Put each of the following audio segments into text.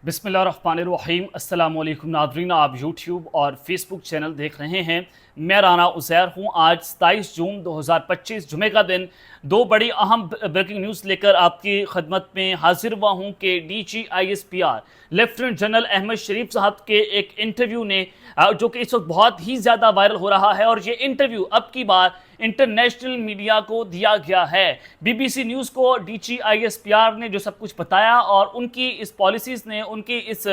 बिस्मिल्लाहिर्रहमानिर्रहीम। अस्सलाम वालेकुम नाज़रीन, आप यूट्यूब और फेसबुक चैनल देख रहे हैं। मैं राना उज़ैर हूँ। आज 27 जून 2025 जुमे का दिन दो बड़ी अहम ब्रेकिंग न्यूज़ लेकर आपकी खदमत में हाजिर हुआ हूँ कि DGISPR लेफ्टिनेंट जनरल अहमद शरीफ साहब के एक इंटरव्यू ने जो कि इस वक्त बहुत ही ज़्यादा वायरल हो रहा है, और ये इंटरव्यू अब की बार इंटरनेशनल मीडिया को दिया गया है। BBC न्यूज़ को DGISPR ने जो सब कुछ बताया और उनकी इस पॉलिसीज़ ने, उनकी इस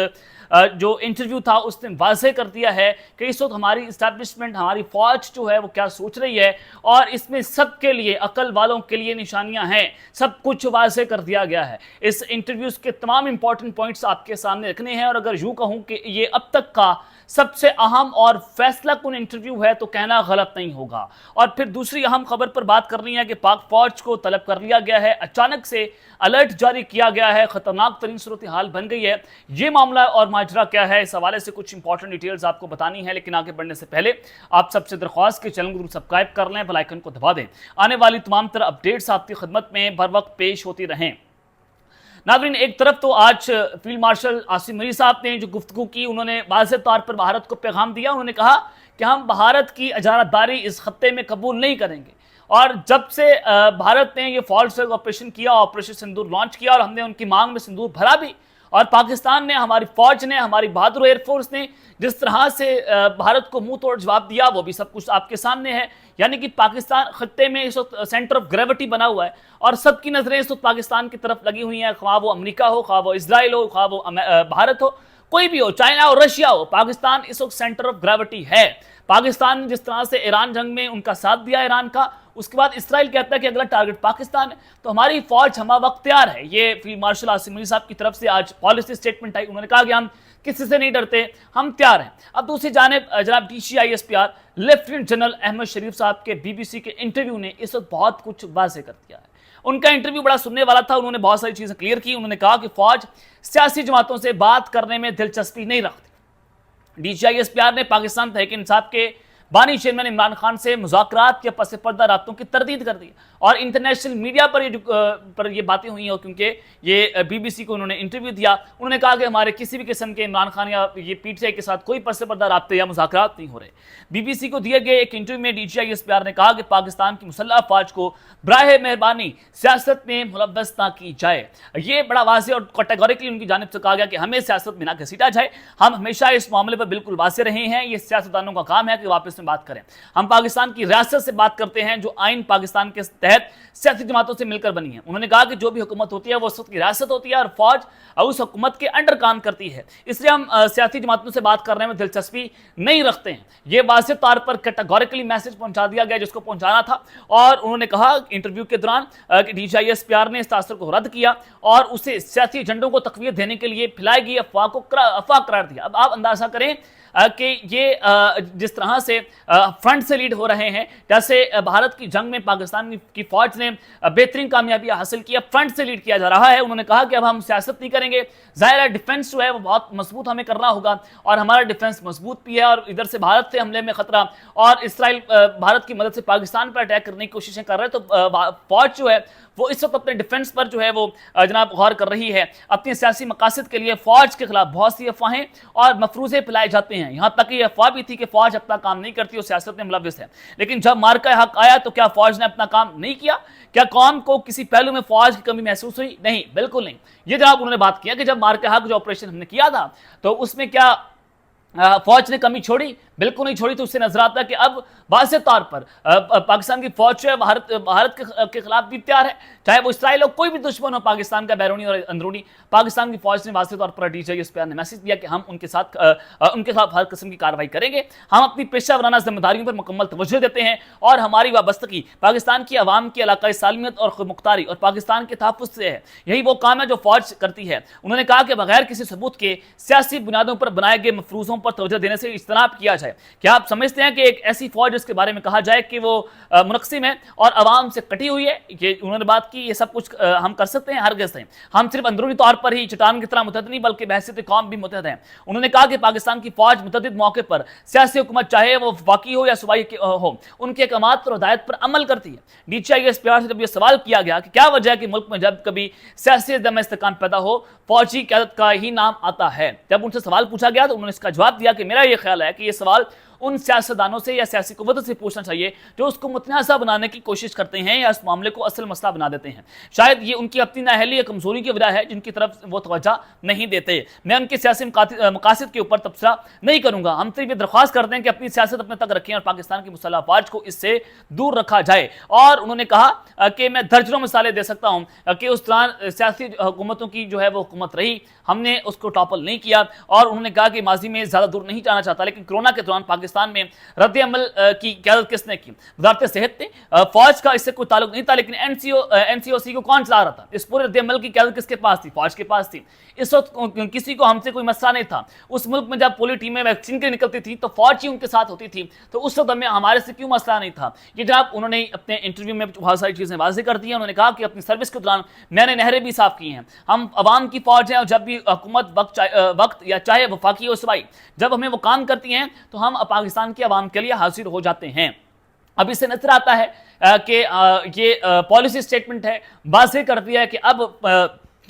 जो इंटरव्यू था उसने वाज़ेह कर दिया है कि इस वक्त हमारी इस्टेब्लिशमेंट, हमारी फ़ौज जो है वो क्या सोच रही है, और इसमें सब के लिए, अकल वालों के लिए निशानियां हैं। सब कुछ वाज़ेह कर दिया गया है। इस इंटरव्यूज़ के तमाम इंपॉर्टेंट पॉइंट्स आपके सामने रखने हैं, और अगर यूँ कहूँ कि ये अब तक का सबसे अहम और फैसला कुन इंटरव्यू है तो कहना गलत नहीं होगा। और फिर दूसरी अहम खबर पर बात करनी है कि पाक फौज को तलब कर लिया गया है, अचानक से अलर्ट जारी किया गया है, खतरनाक तरीन सूरत हाल बन गई है। ये मामला और माजरा क्या है, इस हवाले से कुछ इंपॉर्टेंट डिटेल्स आपको बतानी है। लेकिन आगे बढ़ने से पहले आप सबसे दरख्वास्त के चैनल को सब्सक्राइब कर लें, बेल आइकन को दबा दें। आने वाली तमाम तरह अपडेट्स आपकी खिदमत में बर वक्त पेश होती रहें। नाज़रीन, एक तरफ तो आज फील्ड मार्शल आसिम मनीर साहब ने जो गुफ्तगू की, उन्होंने वाज़ेह तौर पर भारत को पैगाम दिया। उन्होंने कहा कि हम भारत की अजारतदारी इस खत्ते में कबूल नहीं करेंगे, और जब से भारत ने ये फॉल्ट फ्लैग ऑपरेशन किया, ऑपरेशन सिंदूर लॉन्च किया, और हमने उनकी मांग में सिंदूर भरा भी, और पाकिस्तान ने, हमारी फौज ने, हमारी बहादुर एयरफोर्स ने जिस तरह से भारत को मुंह तोड़ जवाब दिया, वो भी सब कुछ आपके सामने है। यानी कि पाकिस्तान खत्ते में इस वक्त सेंटर ऑफ ग्रेविटी बना हुआ है, और सबकी नजरें इस वक्त पाकिस्तान की तरफ लगी हुई हैं। ख्वाह वो अमेरिका हो, ख्वाह वो इसराइल हो, ख्वाह वो भारत हो, कोई भी हो, चाइना हो, रशिया हो, पाकिस्तान इस वक्त सेंटर ऑफ ग्रेविटी है। पाकिस्तान ने जिस तरह से ईरान जंग में उनका साथ दिया ईरान का, उसके बाद इसराइल कहता है कि अगला टारगेट पाकिस्तान है, तो हमारी फौज हम वक्त तैयार है। ये फील्ड मार्शल आसिम मनीर साहब की तरफ से आज पॉलिसी स्टेटमेंट आई। उन्होंने कहा कि हम किसी से नहीं डरते, हम तैयार हैं। अब दूसरी जानिब जनाब DGISPR लेफ्टिनेंट जनरल अहमद शरीफ साहब के BBC के इंटरव्यू ने इस वक्त बहुत कुछ वाज़ेह कर दिया है। उनका इंटरव्यू बड़ा सुनने वाला था, उन्होंने बहुत सारी चीज़ें क्लियर की। उन्होंने कहा कि फौज सियासी जमातों से बात करने में दिलचस्पी नहीं रखती। DGISPR ने पाकिस्तान तहरीक इंसाफ के बानी चेयरमैन इमरान खान से मुज़ाकरात के पस पर्दा राब्तों की तरदीद कर दी, और इंटरनेशनल मीडिया पर ये बातें हुई हैं, क्योंकि ये BBC को उन्होंने इंटरव्यू दिया। उन्होंने कहा कि हमारे किसी भी किस्म के इमरान खान या ये PTI के साथ कोई पस पर्दा राब्ते या मुज़ाकरात नहीं हो रहे। BBC को दिए गए एक इंटरव्यू में DGISPR ने कहा कि पाकिस्तान की मुसल्लह फ़ौज को बराह मेहरबानी सियासत में मुलव्वस ना की जाए। ये बड़ा वाज़ेह और कैटेगोरिकली उनकी जानिब से कहा गया कि हमें सियासत में ना घसीटा जाए। हम हमेशा इस मामले पर बिल्कुल वाज़ेह रहे हैं। ये सियासतदानों का काम है कि वापस में बात करें। हम पाकिस्तान की रियासत से बात करते हैं, जो आइन पाकिस्तान के तहत सियासी जमातों से मिलकर बनी है। उन्होंने कहा कि जो भी हुकूमत होती है वो उस वक्त की रियासत होती है, और फौज उस हुकूमत के अंडर काम करती है, इसलिए हम सियासी जमातों से बात करने में दिलचस्पी नहीं रखते हैं। ये वाज़ेह तौर पर कैटेगोरिकली मैसेज पहुंचा दिया गया जिसको पहुंचाना था। और उन्होंने कहा इंटरव्यू के दौरान कि DGISPR ने इस तासर को रद्द किया और उसे सियासी एजेंडों को तक़वियत देने के लिए फैलाई गई अफवाह को अफवाह करार दिया। अब आप अंदाजा करें कि ये जिस तरह से फ्रंट से लीड हो रहे हैं, जैसे भारत की जंग में पाकिस्तान की फौज ने बेहतरीन कामयाबी हासिल की, अब फ्रंट से लीड किया जा रहा है। उन्होंने कहा कि अब हम सियासत नहीं करेंगे, ज़ाहिर है डिफेंस जो है वो बहुत मजबूत हमें करना होगा, और हमारा डिफेंस मजबूत भी है, और इधर से भारत से हमले में खतरा, और इसराइल भारत की मदद से पाकिस्तान पर अटैक करने की कोशिशें कर रहे हैं। तो फौज जो है वो इस वक्त अपने डिफेंस पर जो है वो जनाब गौर कर रही है। अपने सियासी मकासद के लिए फौज के खिलाफ बहुत सी अफवाहें और मफरूज़े फैलाए जाते हैं। यहाँ तक कि यह अफवाह भी थी कि फौज अपना काम नहीं करती और सियासत में मुलव्वस है। लेकिन जब मार्का हक आया तो क्या फौज ने अपना काम नहीं किया? क्या कौम को किसी पहलू में फौज की कमी महसूस हुई? नहीं, बिल्कुल नहीं। ये जनाब उन्होंने बात किया कि जब मार्का हक जो ऑपरेशन हमने किया था तो उसमें क्या फौज ने कमी छोड़ी? बिल्कुल नहीं छोड़ी। तो उससे नजर आता है कि अब वाज़ेह तौर पर पाकिस्तान की फौज जो है भारत के खिलाफ भी तैयार है, चाहे वो इसराइल हो, कोई भी दुश्मन हो पाकिस्तान का, बैरूनी और अंदरूनी। पाकिस्तान की फौज ने वाज़ेह तौर पर DGISPR ने मैसेज दिया कि हम उनके साथ हर किस्म की कार्रवाई करेंगे। हम अपनी पेशा वराना जिम्मेदारियों पर मुकम्मल तवज्जो देते हैं, और हमारी वाबस्तगी पाकिस्तान की आवाम की इलाकाई सालमियत और खुदमुख्तारी और पाकिस्तान के तहफ़्फ़ुज़ से है। यही वो काम है जो फौज करती है। उन्होंने कहा कि बगैर किसी सबूत के सियासी बुनियादों पर बनाए गए मफरूज़ों पर तवज्जो देने से इज्तनाब किया जाए। क्या आप समझते हैं कि एक ऐसी फौज जिसके बारे में कहा जाए कि वो मुनक़्सिम है और अवाम से कटी हुई है, ये उन्होंने बात की, ये सब कुछ हम कर सकते हैं? हरगिज़ नहीं। हम सिर्फ अंदरूनी तौर पर ही चट्टान की तरह मुतहद नहीं बल्कि बहैसियत कौम भी मुतहद हैं। उन्होंने कहा कि पाकिस्तान की फौज मुतअद्दिद मौके पर सियासी हुकूमत चाहे वो वफाकी हो या सूबाई हो, उनके अहकामात और हिदायत पर अमल करती है। DCISPR से जब यह सवाल किया गया कि क्या वजह है कि मुल्क में जब कभी सियासी अदम इस्तेकाम पैदा हो फौजी क़यादत का ही नाम आता है, जब उनसे सवाल पूछा गया तो उन्होंने इसका जवाब दिया कि मेरा यह ख्याल है कि यह सवाल उन सियासतदानों से या सियासी कुव्वतों से पूछना चाहिए जो उसको मुतनाज़ा बनाने की कोशिश करते हैं या इस मामले को असल मसला बना देते हैं। शायद ये उनकी अपनी नाअहली या कमजोरी की वजह है जिनकी तरफ वो तवज्जो नहीं देते। मैं उनके सियासी मकासद के ऊपर तबसरा नहीं करूंगा। हम सिर्फ ये दरख्वास्त करते हैं कि अपनी सियासत अपने तक रखें और पाकिस्तान की मुसल्लह अफवाज को इससे दूर रखा जाए। और उन्होंने कहा कि मैं दर्जनों मिसालें दे सकता हूँ कि उस दौरान सियासी हुकूमतों की जो है वो हुकूमत रही, हमने उसको टॉपल नहीं किया। और उन्होंने कहा कि माजी में ज़्यादा दूर नहीं जाना चाहता, लेकिन कोरोना के दौरान पाकिस्तान में रद्द अमल की क़यादत किसने की? वज़ारत सेहत ने। फौज का इससे कोई ताल्लुक नहीं था, लेकिन NCOC को कौन चला रहा था? इस पूरे रद्द अमल की क़यादत किसके पास थी? फौज के पास थी। इस वक्त किसी को हमसे कोई मसला नहीं था। उस मुल्क में जब पूरी टीमें वैक्सीन के निकलती थी तो फौज ही उनके साथ होती थी, तो उस वक्त हमें हमारे से क्यों मसला नहीं था? ये जनाब उन्होंने अपने इंटरव्यू में बहुत सारी चीज़ें वाज़ेह कर दी हैं। उन्होंने कहा कि अपनी सर्विस के दौरान मैंने नहरें भी साफ की हैं। हम अवाम की फौज हैं और जब भी हुकूमत वक्त या चाहे वफाकी हो सूबाई, जब हमें वो काम करती हैं तो हम पाकिस्तान की अवाम के लिए हाजिर हो जाते हैं। अब इससे नजर आता है कि ये पॉलिसी स्टेटमेंट है, वाज़ेह कर दिया है कि अब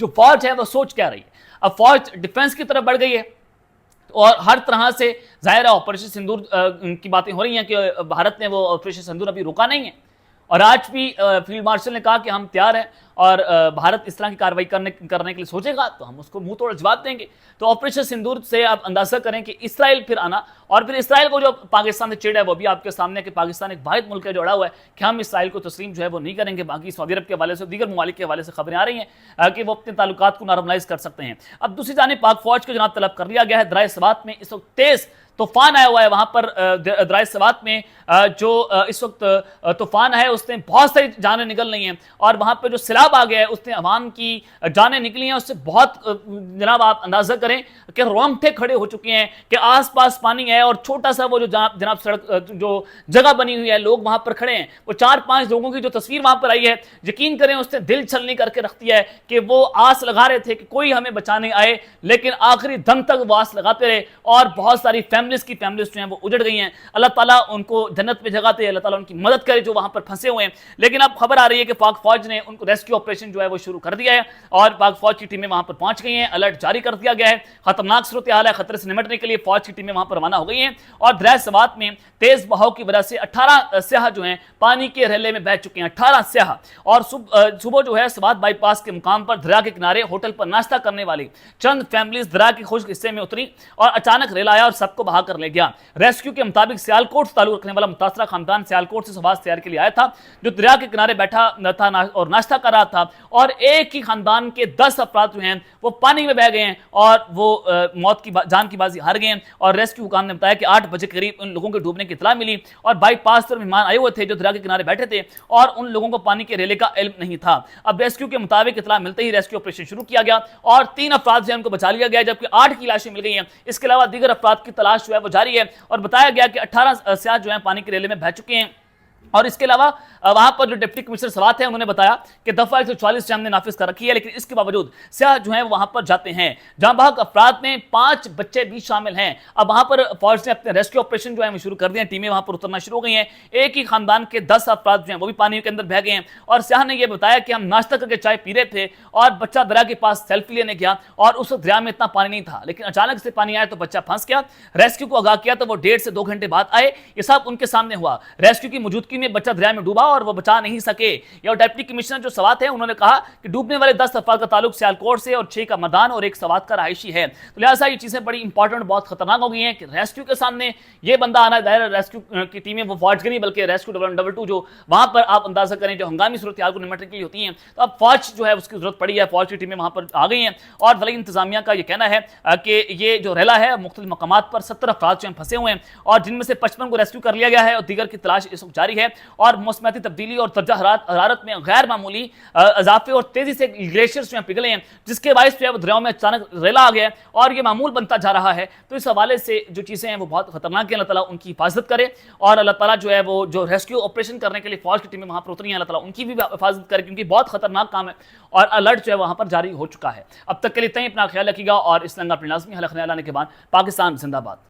जो फौज है वो सोच क्या रही है। अब फौज डिफेंस की तरफ बढ़ गई है और हर तरह से जाहिर है ऑपरेशन सिंदूर की बातें हो रही हैं कि भारत ने वो ऑपरेशन सिंदूर अभी रोका नहीं है। और आज भी फील्ड मार्शल ने कहा कि हम तैयार हैं और भारत इस तरह की कार्रवाई करने के लिए सोचेगा तो हम उसको मुंह तोड़ जवाब देंगे। तो ऑपरेशन सिंदूर से आप अंदाजा करें कि इसराइल फिर आना, और फिर इसराइल को जो पाकिस्तान से चिड़ है वो भी आपके सामने है कि पाकिस्तान एक वाहिद मुल्क है जोड़ा हुआ है कि हम इसराइल को तस्लीम जो है वो नहीं करेंगे। बाकी सऊदी अरब के हवाले से, दीगर ममालिक के हवाले से खबरें आ रही हैं कि वो अपने ताल्लुकात को नॉर्मलाइज कर सकते हैं। अब दूसरी जानिब पाक फौज को जनाब तलब कर लिया गया है। दराए सवात में इस वक्त तेज तूफान आया हुआ है। वहां पर दराए सवात में जो इस वक्त तूफान है उसने बहुत सारी जानें निकल रही हैं और वहां पर जो सैलाब आ गया है उसने अवाम की जानें निकली हैं। उससे बहुत जनाब आप अंदाजा करें कि रोंगटे खड़े हो चुके हैं कि आसपास पानी है और छोटा सा वो जो जनाब सड़क जो जगह बनी हुई है, लोग वहां पर खड़े हैं। वो 4-5 लोगों की जो तस्वीर वहां पर आई है, यकीन करें उसने दिल छलनी करके रख दिया है कि वो आस लगा रहे थे कि कोई हमें बचाने आए, लेकिन आखिरी दम तक वो आस लगाते रहे और बहुत सारी फैमिलीज जो हैं वो उजड़ गई हैं। अल्लाह ताला उनको जन्नत में जगह दे, अल्लाह ताला उनकी मदद करे जो वहां पर फंसे हुए हैं। लेकिन अब खबर आ रही है कि पाक फौज ने उनको रेस्क्यू ऑपरेशन जो है वो शुरू कर दिया है और पाक फौज की टीमें वहां पर पहुंच गई हैं। अलर्ट जारी कर दिया गया है। खतरनाक सूरत हाल है, खतरे से निपटने के लिए फौज की टीमें वहां पर रवाना हो गई हैं और दरिया सवात में तेज बहाव की वजह से 18 स्याह जो हैं पानी के रेले में बह चुके हैं। 18 स्याह। और सुबह जो है सवात बाईपास के मुकाम पर दरिया के किनारे होटल पर नाश्ता करने वाली चंद फैमिलीज दरिया के खुश्क हिस्से में उतरी और अचानक रेल आया और सबको बहा कर ले गया। रेस्क्यू के मुताबिक सियालकोट से ताल्लुक रखने वाला मुतासरा खानदान सियालकोट से सवात तैयार के लिए आया था, जो दरिया के किनारे बैठा था और नाश्ता कर रहा था और एक ही खानदान के 10 अफराद जो हैं वो पानी में बह गए हैं और वो मौत की जान की बाजी हार गए हैं। और रेस्क्यू हुकाम ने बताया कि 8 बजे करीब उन लोगों के डूबने की इतला मिली और बाईपास पर मेहमान आए हुए थे जो दरिया के किनारे बैठे थे और उन लोगों को पानी के रेले का इल्म नहीं था। अब रेस्क्यू के मुताबिक इतला मिलते ही रेस्क्यू ऑपरेशन शुरू किया गया और 3 अफराद जो उनको बचा लिया गया, जबकि 8 की लाशें मिल गई हैं। इसके अलावा दीगर अफराद की तलाश जो है वो जारी है और बताया गया कि 18 स्याह जो हैं पानी के रेले में बह चुके हैं। और इसके अलावा वहां पर जो डिप्टी कमिश्नर सवात है उन्होंने बताया कि दफा 144 हमने नाफिज कर रखी है, लेकिन इसके बावजूद स्याह जो है वहां पर जाते हैं। जहां बहक अफराद में 5 बच्चे भी शामिल हैं। अब वहां पर फौज ने अपने रेस्क्यू ऑपरेशन जो है शुरू कर दिए, टीमें वहां पर उतरना शुरू हो गई हैं। एक ही खानदान के 10 अफराद जो हैं वो भी पानी के अंदर बह गए हैं और स्याह ने यह बताया कि हम नाश्ता करके चाय पी रहे थे और बच्चा दरिया के पास सेल्फी लेने गया और उस दरिया में इतना पानी नहीं था, लेकिन अचानक से पानी आया तो बच्चा फंस गया। रेस्क्यू को आगाह किया तो वो 1.5 से 2 घंटे बाद आए। ये सब उनके सामने हुआ। रेस्क्यू की मौजूदगी में बच्चा दरिया में डूबा और वो बचा नहीं सके। यह डिप्टी कमिश्नर जो सवात है उन्होंने कहा कि डूबने वाले 10 अफराद का ताल्लुक सियालकोट से और 6 का मदान और 1 सवात का रहायशी है। तो लिहाजा ये चीजें बड़ी इंपॉर्टेंट, बहुत खतरनाक हो गई हैं कि रेस्क्यू के सामने ये बंदा आना, दायरा रेस्क्यू की टीमें वो फौज की नहीं बल्कि रेस्क्यू 122 जो वहां पर आप अंदाजा करें जो हंगामी सूरत हाल को निपटने के लिए होती हैं। तो अब फौज जो है उसकी जरूरत पड़ी है, फौज की टीमें वहां पर आ गई हैं और वली इंतजामिया का यह कहना है कि ये जो रेला है मुख्तलिफ मकामात पर 70 अफराद जो फंसे हुए हैं और जिनमें से 55 को रेस्क्यू कर लिया गया है और दीगर की तलाश इस वक्त जारी है। है और मौसमियाती तब्दीली और दर्जा हरारत में गैर मामूली इजाफे और तेजी से ग्लेशियर्स जो पिघले हैं, जिसके बायस जो है वो दरियाओं में अचानक रेला आ गया है और ये मामूल बनता जा रहा है। तो इस हवाले से जो चीज़ें हैं वो बहुत खतरनाक है। अल्लाह ताला उनकी हिफाजत करे और अल्लाह ताला जो है वो जो रेस्क्यू ऑपरेशन करने के लिए फौज की टीमें वहां पर उतरी हैं, अल्लाह ताला उनकी भी हिफाजत करे, क्योंकि बहुत खतरनाक काम है और अलर्ट जो है वहां पर जारी हो चुका है। अब तक के लिए इतना ही, अपना ख्याल रखिएगा और इस लंगा अपनी लाजमी हलक लाने के बाद पाकिस्तान जिंदाबाद।